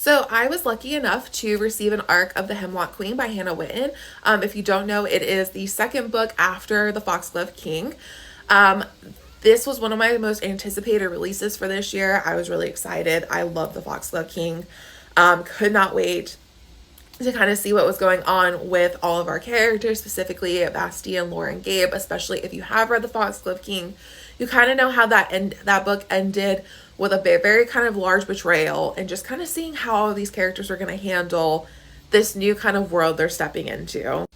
So I was lucky enough to receive an arc of The Hemlock Queen by Hannah Whitten. If you don't know, it is the second book after The Foxglove King. Um, this was one of my most anticipated releases for this year. I was really excited. I love The Foxglove King. Could not wait to kind of see what was going on with all of our characters, specifically Bastien, Laura, and Gabe. Especially if you have read The Foxglove King, you kind of know how that book ended, with a very kind of large betrayal, and just kind of seeing how all of these characters are going to handle this new kind of world they're stepping into. All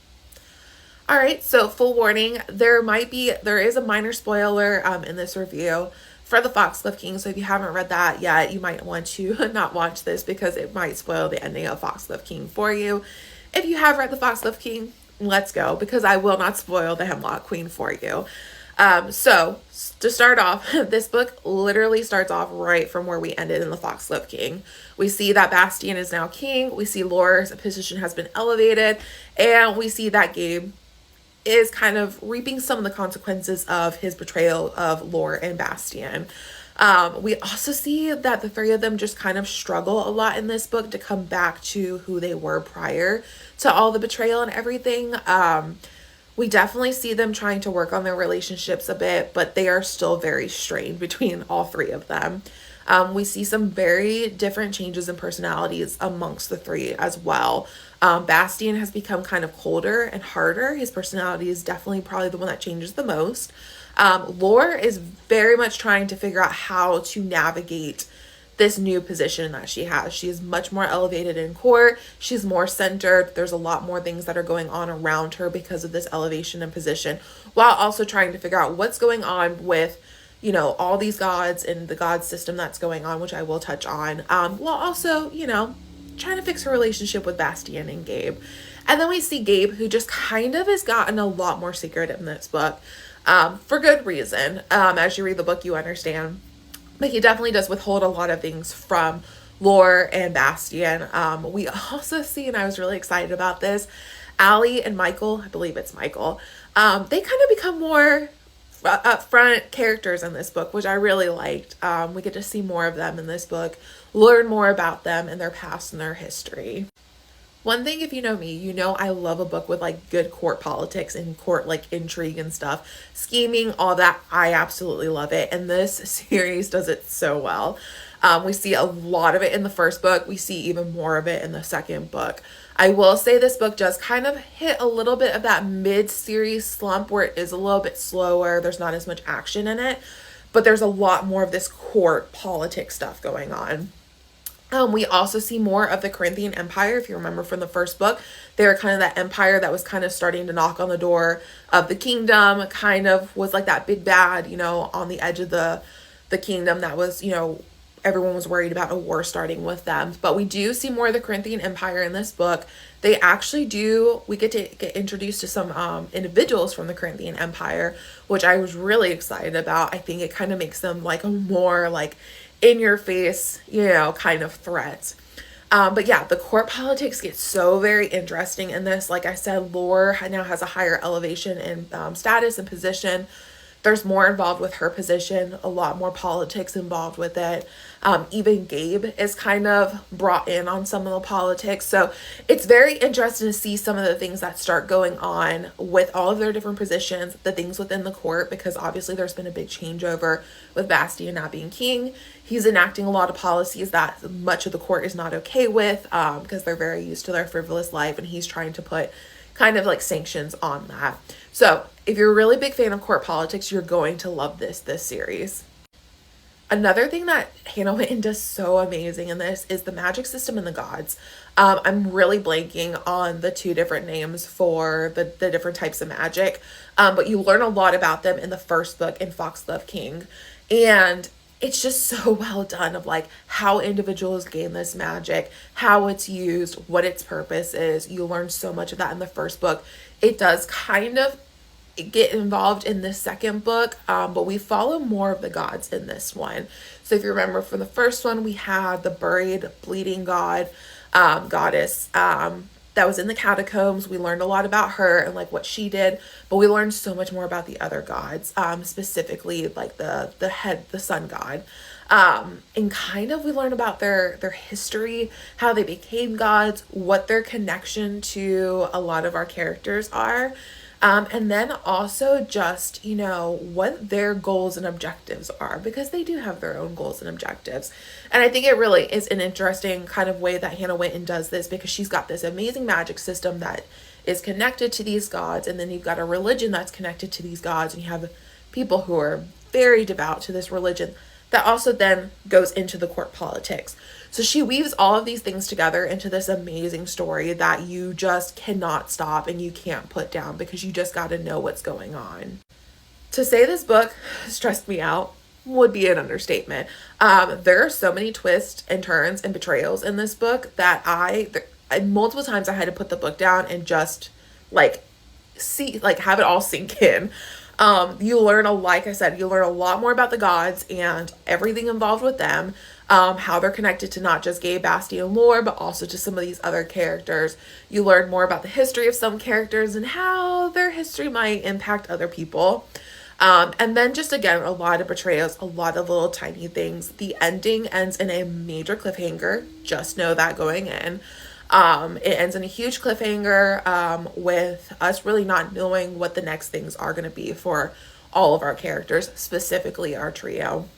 right, so full warning, there is a minor spoiler in this review for The Foxglove King. So if you haven't read that yet, you might want to not watch this because it might spoil the ending of Foxglove King for you. If you have read The Foxglove King, let's go, because I will not spoil the Hemlock Queen for you. So to start off, this book literally starts off right from where we ended in The Foxglove King. We see that Bastien is now king. We see Laura's position has been elevated, and we see that Gabe is kind of reaping some of the consequences of his betrayal of Laura and Bastien. We also see that the three of them just kind of struggle a lot in this book to come back to who they were prior to all the betrayal and everything. We definitely see them trying to work on their relationships a bit, but they are still very strained between all three of them. We see some very different changes in personalities amongst the three as well. Bastien has become kind of colder and harder. His personality is definitely probably the one that changes the most. Laura is very much trying to figure out how to navigate this new position that she has. She is much more elevated in court. She's more centered. There's a lot more things that are going on around her because of this elevation and position, while also trying to figure out what's going on with, all these gods and the god system that's going on, which I will touch on, while also, trying to fix her relationship with Bastien and Gabe. And then we see Gabe, who just kind of has gotten a lot more secretive in this book, for good reason. As you read the book, you understand. But he definitely does withhold a lot of things from Laura and Bastien. We also see, and I was really excited about this, Allie and Michael, I believe it's Michael, they kind of become more upfront characters in this book, which I really liked. We get to see more of them in this book, learn more about them and their past and their history. One thing, if you know me, you know I love a book with good court politics and court intrigue and stuff, scheming, all that. I absolutely love it, and this series does it so well. We see a lot of it in the first book. We see even more of it in the second book. I will say this book does kind of hit a little bit of that mid-series slump where it is a little bit slower. There's not as much action in it, but there's a lot more of this court politics stuff going on. We also see more of the Corinthian Empire. If you remember from the first book, they were kind of that empire that was kind of starting to knock on the door of the kingdom, kind of was like that big bad, on the edge of the kingdom that was, everyone was worried about a war starting with them. But we do see more of the Corinthian Empire in this book. They actually we get to get introduced to some individuals from the Corinthian Empire, which I was really excited about. I think it kind of makes them a more in your face, kind of threat. But yeah, the court politics get so very interesting in this. Like I said, Laura now has a higher elevation in status and position. There's more involved with her position, a lot more politics involved with it. Even Gabe is kind of brought in on some of the politics. So it's very interesting to see some of the things that start going on with all of their different positions, the things within the court, because obviously there's been a big changeover with Bastien not being king. He's enacting a lot of policies that much of the court is not okay with, because they're very used to their frivolous life, and he's trying to put kind of sanctions on that. So if you're a really big fan of court politics, you're going to love this series. Another thing that Hannah Whitten does so amazing in this is the magic system and the gods. I'm really blanking on the two different names for the different types of magic, but you learn a lot about them in the first book in Foxglove King, and it's just so well done of how individuals gain this magic, how it's used, what its purpose is. You learn so much of that in the first book. It does kind of get involved in the second book, but we follow more of the gods in this one. So if you remember from the first one, we had the buried bleeding goddess that was in the catacombs. We learned a lot about her and what she did, but we learned so much more about the other gods, specifically the sun god. And kind of we learn about their history, how they became gods, what their connection to a lot of our characters are. And then also just, what their goals and objectives are, because they do have their own goals and objectives. And I think it really is an interesting kind of way that Hannah Whitten does this, because she's got this amazing magic system that is connected to these gods. And then you've got a religion that's connected to these gods. And you have people who are very devout to this religion that also then goes into the court politics. So she weaves all of these things together into this amazing story that you just cannot stop and you can't put down, because you just got to know what's going on. To say this book stressed me out would be an understatement. There are so many twists and turns and betrayals in this book that multiple times I had to put the book down and just have it all sink in. You learn like I said, you learn a lot more about the gods and everything involved with them, how they're connected to not just Gay Bastion lore, but also to some of these other characters. You learn more about the history of some characters and how their history might impact other people. And then just again, a lot of betrayals, a lot of little tiny things. The ending ends in a major cliffhanger. Just know that going in. It ends in a huge cliffhanger, with us really not knowing what the next things are going to be for all of our characters, specifically our trio.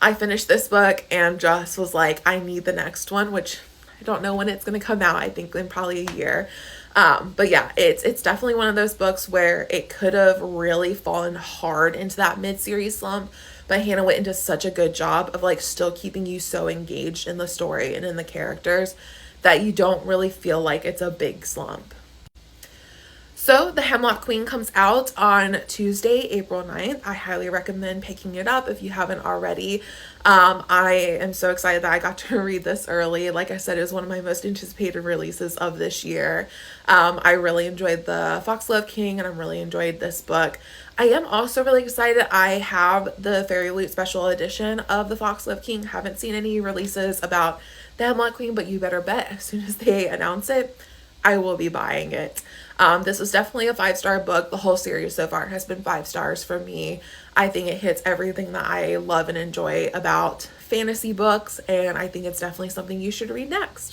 I finished this book and just was like, I need the next one, which I don't know when it's going to come out. I think in probably a year. But yeah, it's definitely one of those books where it could have really fallen hard into that mid-series slump, but Hannah Whitten does such a good job of still keeping you so engaged in the story and in the characters that you don't really feel like it's a big slump. So the Hemlock Queen comes out on Tuesday, April 9th. I highly recommend picking it up if you haven't already. I am so excited that I got to read this early. Like I said, it was one of my most anticipated releases of this year. I really enjoyed the Foxglove King, and I really enjoyed this book. I am also really excited. I have the Fairy Loot special edition of the Foxglove King. Haven't seen any releases about the Hemlock Queen, but you better bet as soon as they announce it, I will be buying it. This was definitely a 5-star book. The whole series so far has been 5 stars for me. I think it hits everything that I love and enjoy about fantasy books, and I think it's definitely something you should read next.